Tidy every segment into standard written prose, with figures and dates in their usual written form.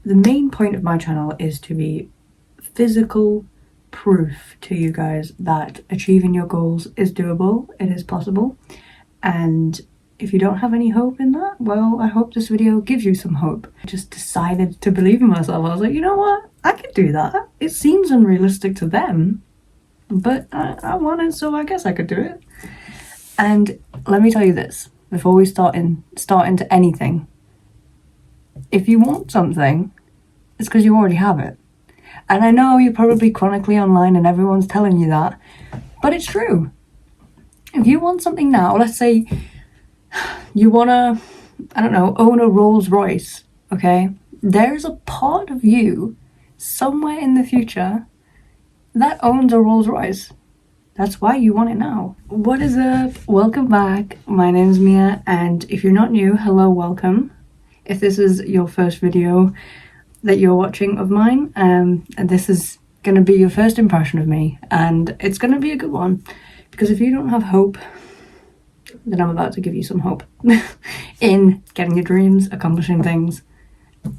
the main point of my channel is to be physical proof to you guys that achieving your goals is doable, it is possible. And if you don't have any hope in that, well, I hope this video gives you some hope. I just decided to believe in myself. I was like, you know what? I could do that. It seems unrealistic to them, but I want it, so I guess I could do it. And let me tell you this, before we start into anything. If you want something, it's because you already have it. And I know you're probably chronically online and everyone's telling you that, but it's true. If you want something now, let's say you want to, I don't know, own a Rolls Royce, okay? There's a part of you somewhere in the future that owns a Rolls Royce. That's why you want it now. What is up? Welcome back. My name is Mia, and if you're not new, hello, welcome. If this is your first video that you're watching of mine, and this is going to be your first impression of me, and it's going to be a good one, because if you don't have hope, then I'm about to give you some hope in getting your dreams, accomplishing things,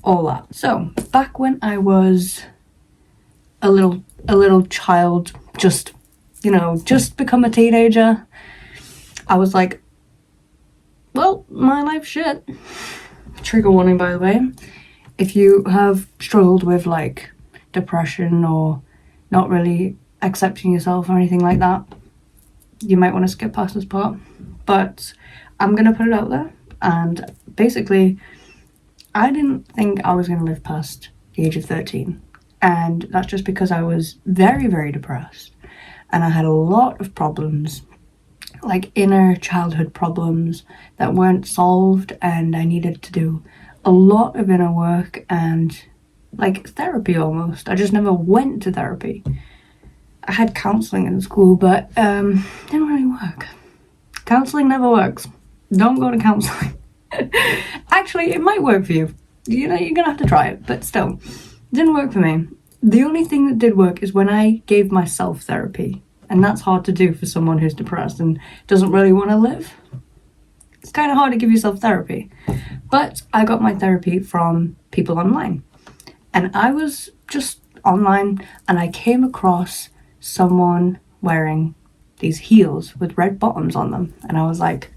all that. So back when I was a little child, just become a teenager, I was like, well, my life's shit. Trigger warning, by the way. If you have struggled with like depression or not really accepting yourself or anything like that, you might want to skip past this part. But I'm gonna put it out there, and basically I didn't think I was gonna live past the age of 13, and that's just because I was very, very depressed, and I had a lot of problems, like inner childhood problems that weren't solved, and I needed to do a lot of inner work and like therapy almost. I just never went to therapy. I had counselling in school, but didn't really work. Counselling never works. Don't go to counselling. Actually, it might work for you. You know, you're gonna have to try it, but still, it didn't work for me. The only thing that did work is when I gave myself therapy, and that's hard to do for someone who's depressed and doesn't really want to live. It's kind of hard to give yourself therapy, but I got my therapy from people online, and I was just online, and I came across someone wearing these heels with red bottoms on them, and I was like,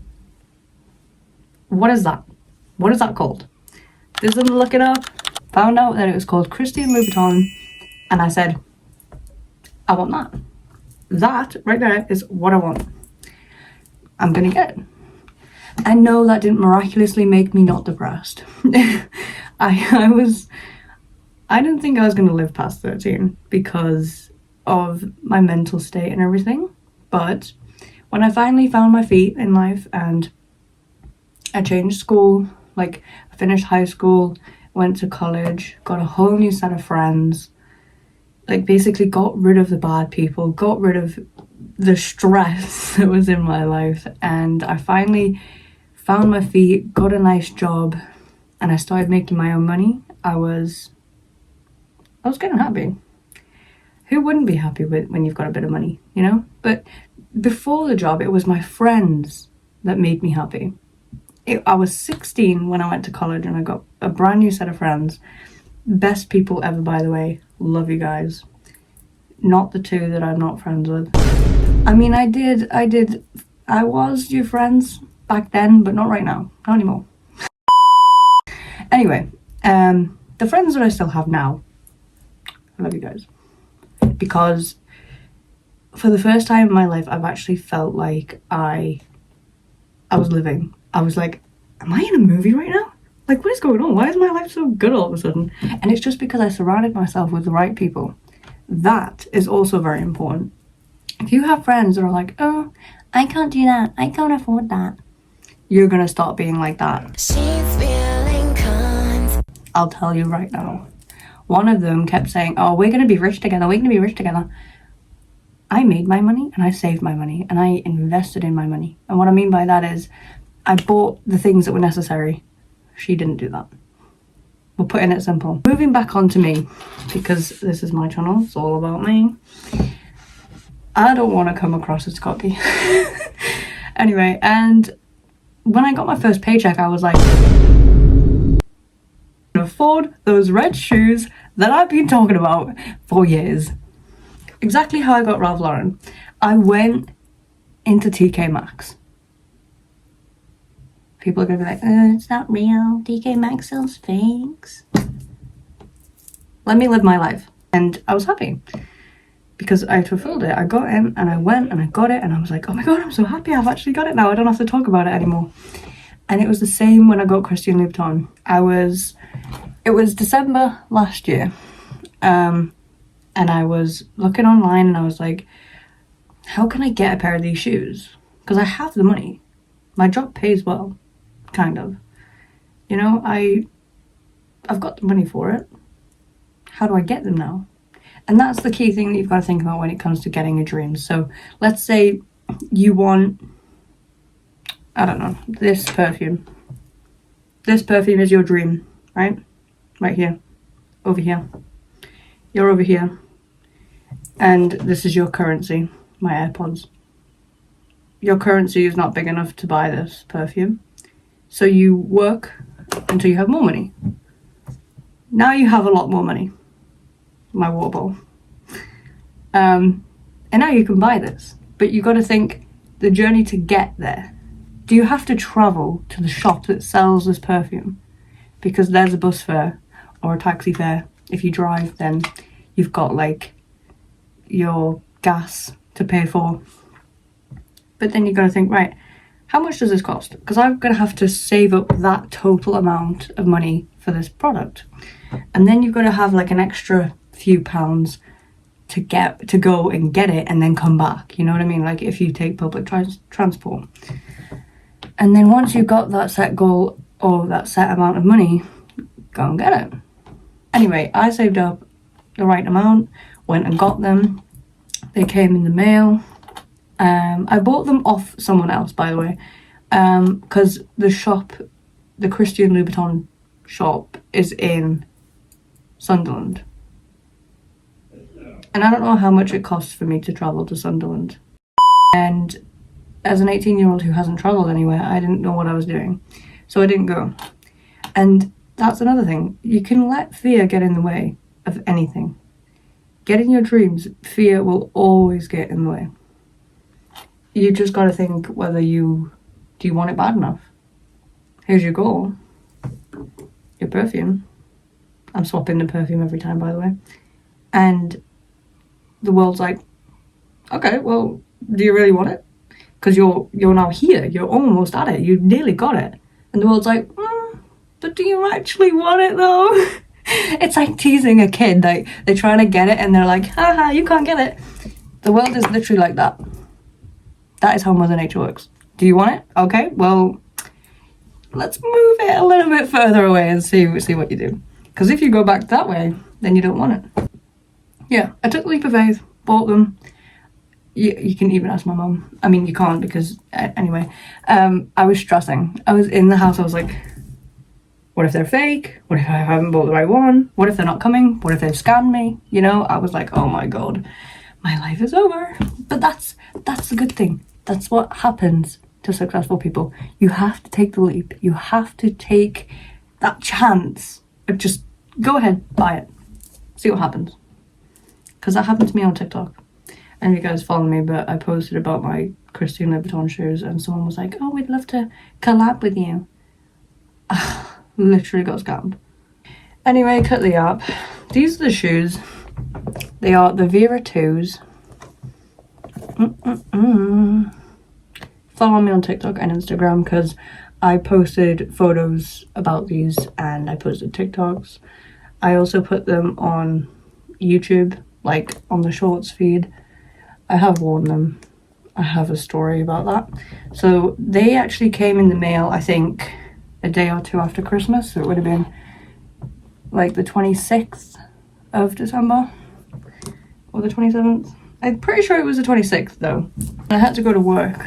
what is that? What is that called? Did them look it up, found out that it was called Christian Louboutin, and I said, I want that. That right there is what I want. I'm gonna get it. I know that didn't miraculously make me not depressed. I didn't think I was gonna live past 13 because of my mental state and everything. But when I finally found my feet in life and I changed school, like I finished high school, went to college, got a whole new set of friends, like basically got rid of the bad people, got rid of the stress that was in my life, and I finally found my feet, got a nice job, and I started making my own money. I was kind of happy. Who wouldn't be happy when you've got a bit of money, you know? But before the job, it was my friends that made me happy. I was 16 when I went to college, and I got a brand new set of friends. Best people ever, by the way. Love you guys. Not the two that I'm not friends with. I mean, I was your friends back then, but not right now. Not anymore. Anyway, the friends that I still have now, I love you guys. Because for the first time in my life, I've actually felt like I was living. I was like, am I in a movie right now? Like, what is going on? Why is my life so good all of a sudden? And it's just because I surrounded myself with the right people. That is also very important. If you have friends that are like, oh, I can't do that, I can't afford that, you're gonna start being like that. I'll tell you right now. One of them kept saying, oh, we're gonna be rich together, we're gonna be rich together. I made my money, and I saved my money, and I invested in my money. And what I mean by that is I bought the things that were necessary. She didn't do that. We're putting it simple. Moving back on to me, because this is my channel, it's all about me. I don't want to come across as cocky. Anyway, and when I got my first paycheck, I was like, afford those red shoes that I've been talking about for years. Exactly how I got Ralph Lauren. I went into TK Maxx. People are going to be like, it's not real. TK Maxx sells fakes. Let me live my life. And I was happy because I fulfilled it. I got in and I went and I got it and I was like, oh my God, I'm so happy I've actually got it now. I don't have to talk about it anymore. And it was the same when I got Christian Louboutin. It was December last year. And I was looking online and I was like, how can I get a pair of these shoes? Because I have the money. My job pays well, kind of. You know, I've got the money for it. How do I get them now? And that's the key thing that you've got to think about when it comes to getting your dreams. So let's say you want, I don't know, this perfume. This perfume is your dream, right? Right here, over here. You're over here. And this is your currency, my AirPods. Your currency is not big enough to buy this perfume. So you work until you have more money. Now you have a lot more money. My water bowl. And now you can buy this. But you've got to think the journey to get there. Do you have to travel to the shop that sells this perfume? Because there's a bus fare or a taxi fare. If you drive, then you've got like your gas to pay for. But then you've got to think, right, how much does this cost? Because I'm going to have to save up that total amount of money for this product. And then you've got to have like an extra few pounds to go and get it and then come back. You know what I mean? Like if you take public transport. And then once you've got that set goal or that set amount of money, go and get it. Anyway, I saved up the right amount, went and got them. They came in the mail. I bought them off someone else, by the way, because the Christian Louboutin shop is in Sunderland. And I don't know how much it costs for me to travel to Sunderland. And as an 18-year-old who hasn't travelled anywhere, I didn't know what I was doing. So I didn't go. And that's another thing. You can let fear get in the way of anything. Getting your dreams, fear will always get in the way. You just got to think whether do you want it bad enough? Here's your goal. Your perfume. I'm swapping the perfume every time, by the way. And the world's like, okay, well, do you really want it? Because you're now here. You're almost at it. You nearly got it. And the world's like, but do you actually want it though? It's like teasing a kid. Like they're trying to get it and they're like, haha, you can't get it. The world is literally like that. That is how Mother Nature works. Do you want it? Okay, well, let's move it a little bit further away and see what you do. Because if you go back that way, then you don't want it. Yeah, I took the leap of faith, bought them. You can even ask my mum. I mean, you can't because, anyway. I was stressing. I was in the house, I was like, what if they're fake? What if I haven't bought the right one? What if they're not coming? What if they've scammed me? You know, I was like, oh my God, my life is over. But that's the good thing. That's what happens to successful people. You have to take the leap. You have to take that chance of just go ahead, buy it. See what happens. Because that happened to me on TikTok. And you guys follow me, but I posted about my Christian Louboutin shoes and someone was like, oh, we'd love to collab with you. Literally got scammed. Anyway, cut the app. These are the shoes. They are the Vera 2s. Follow me on TikTok and Instagram because I posted photos about these and I posted TikToks. I also put them on YouTube, like on the shorts feed. I have worn them. I have a story about that. So they actually came in the mail, I think, a day or two after Christmas. So it would have been like the 26th of December or the 27th. I'm pretty sure it was the 26th though. I had to go to work.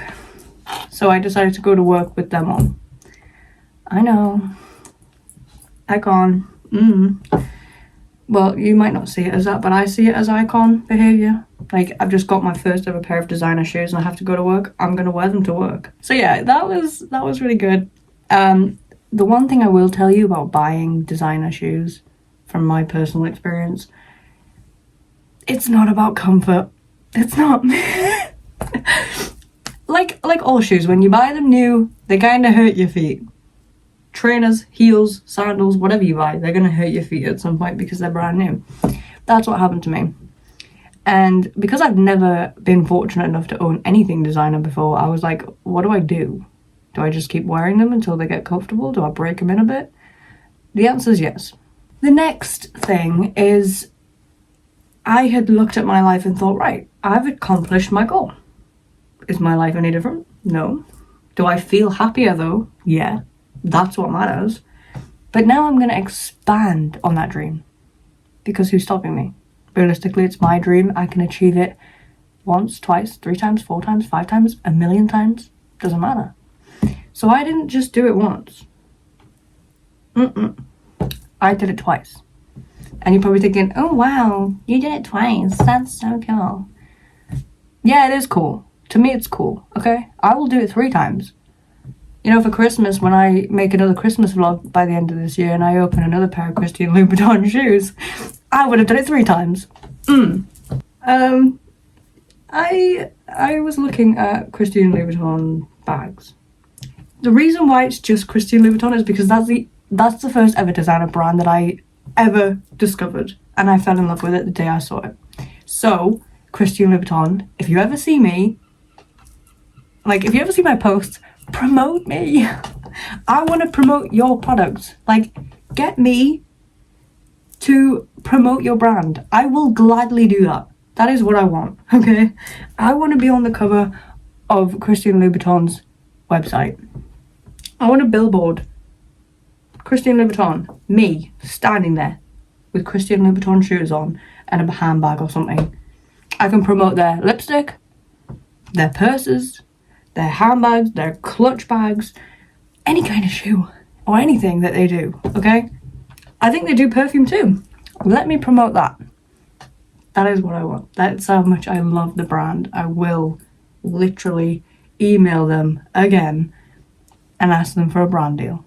So I decided to go to work with them on. I know. Icon. Well, you might not see it as that, but I see it as icon behaviour. Like, I've just got my first ever pair of designer shoes and I have to go to work. I'm going to wear them to work. So yeah, that was really good. The one thing I will tell you about buying designer shoes, from my personal experience, it's not about comfort. It's not. like all shoes, when you buy them new, they kind of hurt your feet. Trainers, heels, sandals, whatever you buy, they're going to hurt your feet at some point because they're brand new. That's what happened to me. And because I've never been fortunate enough to own anything designer before, I was like, what do I do? Do I just keep wearing them until they get comfortable? Do I break them in a bit? The answer is yes. The next thing is, I had looked at my life and thought, right, I've accomplished my goal. Is my life any different? No. Do I feel happier though? Yeah. That's what matters. But now I'm going to expand on that dream. Because who's stopping me? Realistically, it's my dream. I can achieve it once, twice, 3 times, 4 times, 5 times, 1,000,000 times. Doesn't matter. So I didn't just do it once. I did it twice. And you're probably thinking, oh wow, you did it twice. That's so cool. Yeah, it is cool. To me, it's cool, okay? I will do it 3 times. You know, for Christmas, when I make another Christmas vlog by the end of this year and I open another pair of Christian Louboutin shoes, I would have done it 3 times. I was looking at Christian Louboutin bags. The reason why it's just Christian Louboutin is because that's the first ever designer brand that I ever discovered, and I fell in love with it the day I saw it. So, Christian Louboutin, if you ever see me, like, if you ever see my posts, promote me. I want to promote your products. Like, get me to promote your brand. I will gladly do that. That is what I want, okay? I want to be on the cover of Christian Louboutin's website. I want a billboard. Christian Louboutin, me, standing there with Christian Louboutin shoes on and a handbag or something. I can promote their lipstick, their purses, their handbags, their clutch bags, any kind of shoe or anything that they do, okay? I think they do perfume too. Let me promote that. That is what I want. That's how much I love the brand. I will literally email them again and ask them for a brand deal.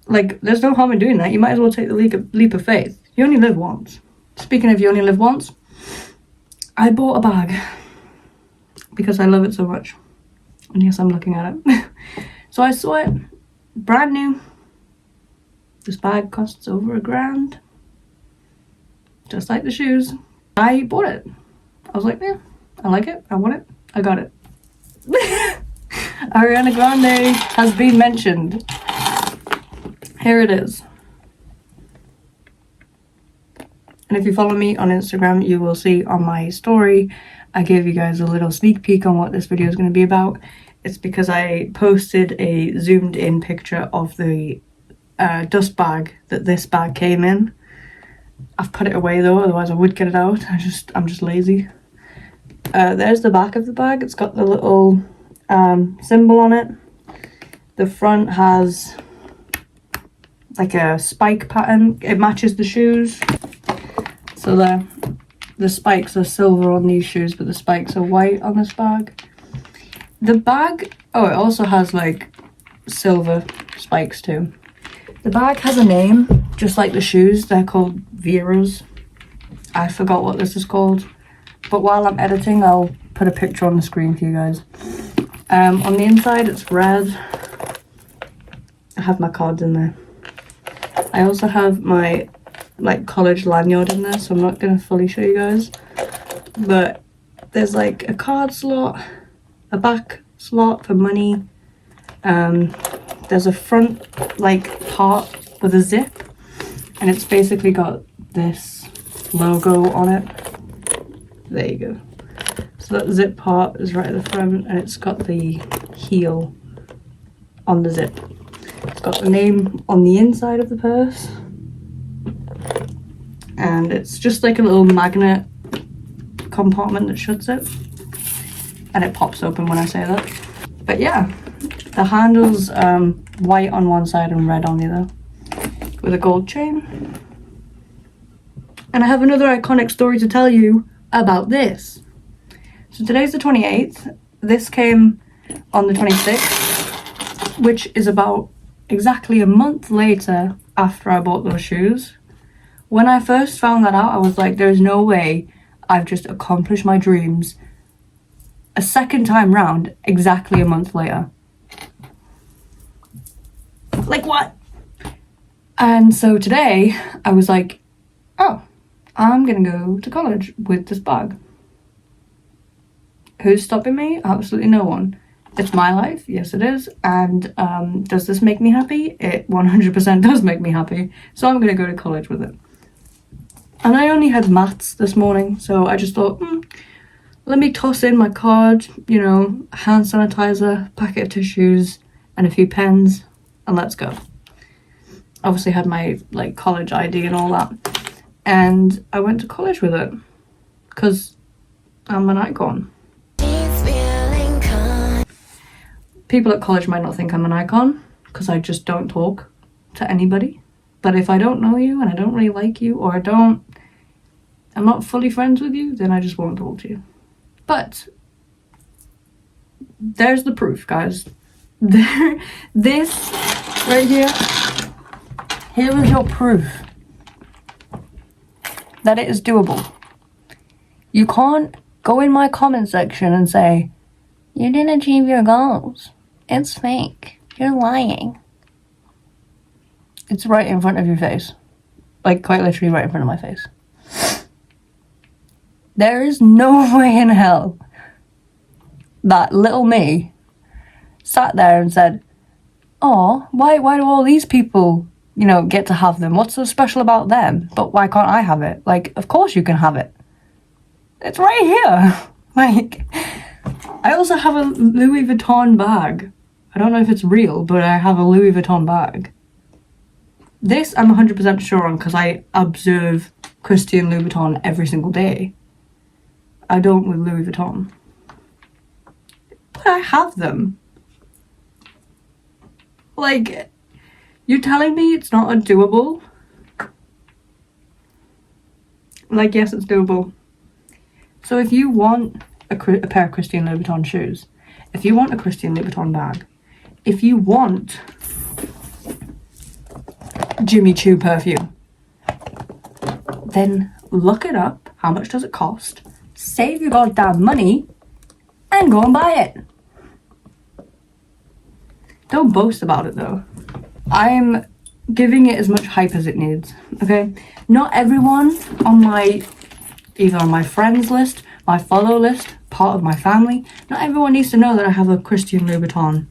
Like, there's no harm in doing that. You might as well take the leap of faith. You only live once. Speaking of you only live once, I bought a bag because I love it so much. And yes, I'm looking at it. So I saw it, brand new. This bag costs over $1,000. Just like the shoes. I bought it. I was like, yeah, I like it. I want it. I got it. Ariana Grande has been mentioned. Here it is. And if you follow me on Instagram, you will see on my story, I gave you guys a little sneak peek on what this video is going to be about. It's because I posted a zoomed in picture of the dust bag that this bag came in. I've put it away though, otherwise I would get it out. I'm just lazy. There's the back of the bag. It's got the little symbol on it. The front has like a spike pattern. It matches the shoes. So the spikes are silver on these shoes, but the spikes are white on this bag. The bag, oh, it also has like silver spikes too. The bag has a name, just like the shoes. They're called Vera's. I forgot what this is called, but while I'm editing, I'll put a picture on the screen for you guys. On the inside, it's red. I have my cards in there. I also have my like college lanyard in there, so I'm not gonna fully show you guys. But there's like a card slot, a back slot for money. There's a front like part with a zip, and it's basically got this logo on it. There you go. So that zip part is right at the front, and it's got the heel on the zip. It's got the name on the inside of the purse, and it's just like a little magnet compartment that shuts it, and it pops open when I say that. But yeah, the handle's white on one side and red on the other with a gold chain. And I have another iconic story to tell you about this. So today's the 28th. This came on the 26th. which is about exactly a month later after I bought those shoes. When I first found that out, I was like, there's no way I've just accomplished my dreams a second time round exactly a month later. Like, what? And so today I was like, oh, I'm gonna go to college with this bag. Who's stopping me? Absolutely no one. It's my life, yes it is, and does this make me happy? It 100% does make me happy, so I'm gonna go to college with it. And I only had maths this morning, so I just thought, let me toss in my card, you know, hand sanitizer, packet of tissues, and a few pens, and let's go. Obviously had my, like, college ID and all that, and I went to college with it, because I'm an icon. People at college might not think I'm an icon, because I just don't talk to anybody. But if I don't know you, and I don't really like you, or I'm not fully friends with you, then I just won't talk to you. But there's the proof, guys. This right here is your proof that it is doable. You can't go in my comment section and say, you didn't achieve your goals. It's fake. You're lying. It's right in front of your face. Like, quite literally right in front of my face. There is no way in hell that little me sat there and said, oh, why do all these people, you know, get to have them? What's so special about them? But why can't I have it? Like, of course you can have it. It's right here. Like, I also have a Louis Vuitton bag. I don't know if it's real, but I have a Louis Vuitton bag. This I'm 100% sure on because I observe Christian Louboutin every single day. I don't with Louis Vuitton. But I have them. Like, you're telling me it's not doable? Like, yes, it's doable. So if you want a pair of Christian Louboutin shoes, if you want a Christian Louboutin bag, if you want Jimmy Choo perfume, then look it up. How much does it cost? Save your goddamn money and go and buy it. Don't boast about it though. I'm giving it as much hype as it needs, okay? Not everyone on either on my friends list, my follow list, part of my family, not everyone needs to know that I have a Christian Louboutin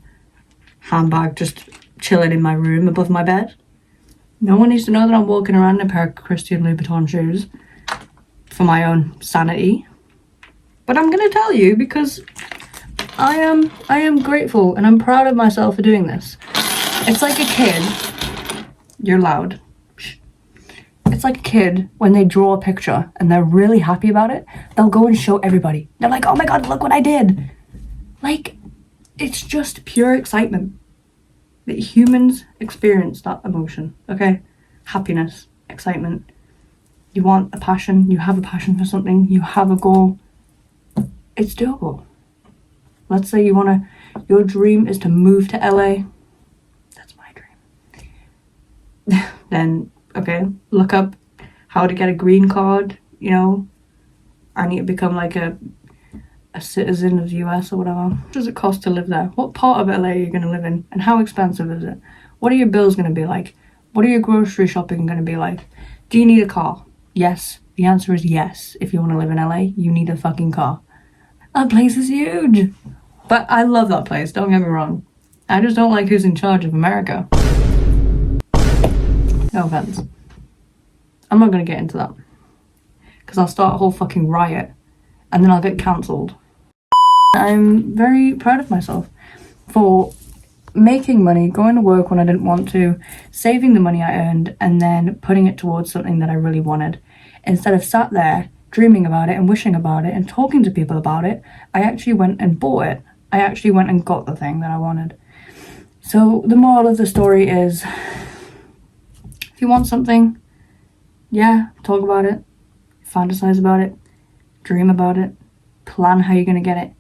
handbag just chilling in my room above my bed. No one needs to know that I'm walking around in a pair of Christian Louboutin shoes for my own sanity. But I'm gonna tell you because I am grateful and I'm proud of myself for doing this. It's like a kid. You're loud. Shh. It's like a kid when they draw a picture and they're really happy about it. They'll go and show everybody. They're like, oh my god, look what I did. Like, it's just pure excitement. That humans experience that emotion, okay? Happiness, excitement. You want a passion, you have a passion for something, you have a goal. It's doable. Let's say your dream is to move to LA. That's my dream. Then, okay, look up how to get a green card, you know. I need to become like a citizen of the US or whatever. What does it cost to live there? What part of LA are you going to live in? And how expensive is it? What are your bills going to be like? What are your grocery shopping going to be like? Do you need a car? Yes. The answer is yes. If you want to live in LA, you need a fucking car. That place is huge. But I love that place, don't get me wrong. I just don't like who's in charge of America. No offense. I'm not going to get into that. Because I'll start a whole fucking riot. And then I'll get cancelled. I'm very proud of myself for making money, going to work when I didn't want to, saving the money I earned, and then putting it towards something that I really wanted. Instead of sat there dreaming about it and wishing about it and talking to people about it, I actually went and bought it. I actually went and got the thing that I wanted. So the moral of the story is, if you want something, yeah, talk about it, fantasize about it, dream about it, plan how you're going to get it.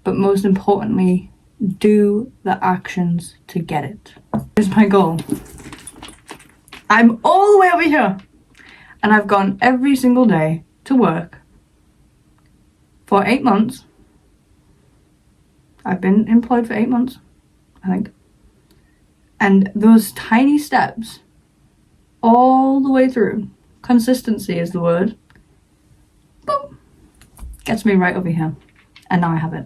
But most importantly, do the actions to get it. Here's my goal. I'm all the way over here, and I've gone every single day to work for 8 months. I've been employed for 8 months, I think. And those tiny steps all the way through, consistency is the word, boom, gets me right over here. And now I have it.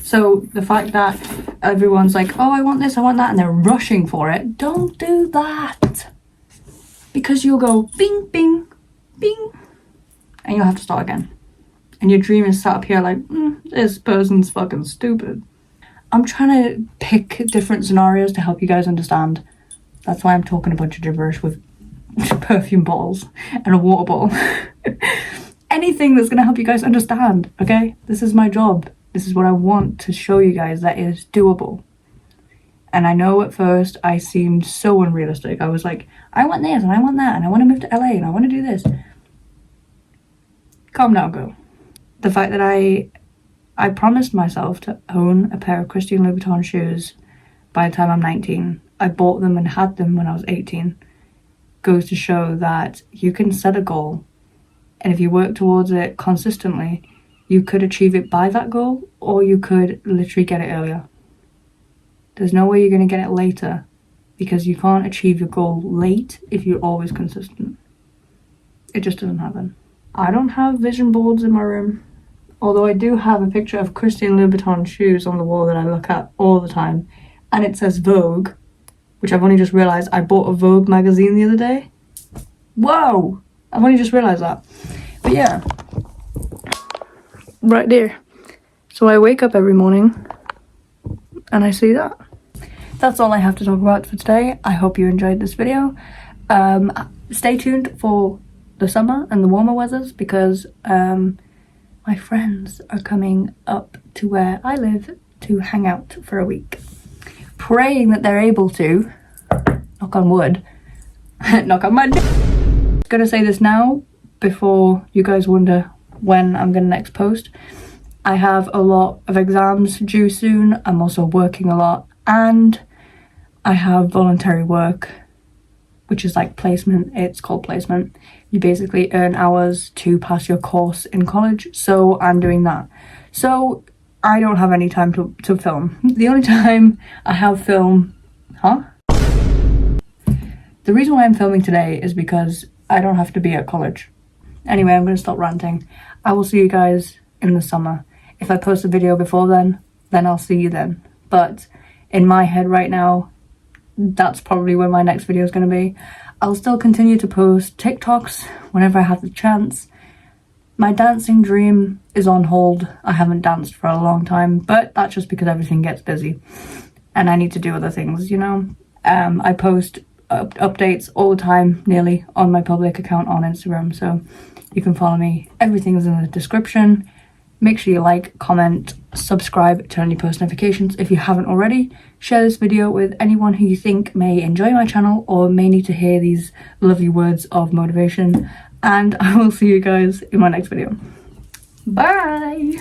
So the fact that everyone's like, oh, I want this, I want that, and they're rushing for it, don't do that. Because you'll go bing, bing, bing, and you'll have to start again. And your dream is sat up here like, this person's fucking stupid. I'm trying to pick different scenarios to help you guys understand. That's why I'm talking a bunch of gibberish with perfume bottles and a water bottle. Anything that's going to help you guys understand, okay? This is my job. This is what I want to show you guys that is doable. And I know at first I seemed so unrealistic. I was like, I want this and I want that and I want to move to LA and I want to do this. Calm down, girl. The fact that I promised myself to own a pair of Christian Louboutin shoes by the time I'm 19. I bought them and had them when I was 18. Goes to show that you can set a goal, and if you work towards it consistently, you could achieve it by that goal, or you could literally get it earlier. There's no way you're going to get it later, because you can't achieve your goal late if you're always consistent. It just doesn't happen. I don't have vision boards in my room. Although I do have a picture of Christian Louboutin shoes on the wall that I look at all the time. And it says Vogue, which I've only just realised I bought a Vogue magazine the other day. Whoa! I've only just realised that. But yeah. Right there. So I wake up every morning and I see that. That's all I have to talk about for today. I hope you enjoyed this video. Stay tuned for the summer and the warmer weathers because my friends are coming up to where I live to hang out for a week. Praying that they're able to, knock on wood, knock on mud. I'm gonna say this now before you guys wonder when I'm gonna next post. I have a lot of exams due soon. I'm also working a lot and I have voluntary work, which is like placement. It's called placement. You basically earn hours to pass your course in college, so I'm doing that. So I don't have any time to film. The only time I have film... The reason why I'm filming today is because I don't have to be at college. Anyway, I'm going to stop ranting. I will see you guys in the summer. If I post a video before then I'll see you then. But in my head right now, that's probably where my next video is going to be. I'll still continue to post TikToks whenever I have the chance. My dancing dream is on hold. I haven't danced for a long time, but that's just because everything gets busy and I need to do other things, you know. I post updates all the time, nearly, on my public account on Instagram, so you can follow me. Everything is in the description. Make sure you like, comment, subscribe, turn on your post notifications if you haven't already. Share this video with anyone who you think may enjoy my channel or may need to hear these lovely words of motivation. And I will see you guys in my next video. Bye!